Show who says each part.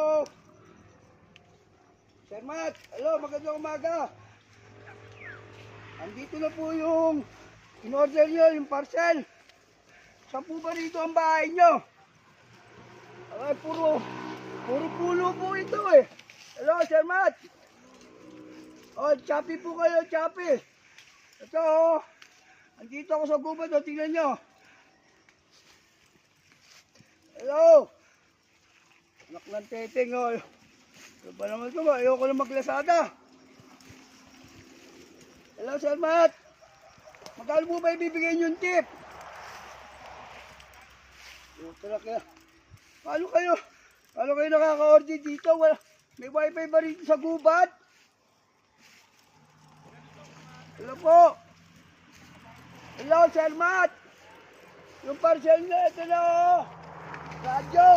Speaker 1: Hello? Sir Matt, hello, magandang umaga. Andito na po yung in-order nyo, yung parcel. Saan po ba rito ang bahay nyo? Ay, puro pulo po ito eh. Hello, Sir Matt. Oh, choppy po kayo, choppy. Ito oh. Andito ako sa gubat, oh, tingnan nyo. Hello. Anak ng teteng, oh. Ano ba naman ito? Ayoko na maglasada. Hello, Sir Matt. Magkano po ba ibibigay yung tip? Paano kayo nakaka-order dito? May wifi ba rito sa gubat? Hello po. Hello, Sir Matt. Yung parcel na ito na, oh. Radyo.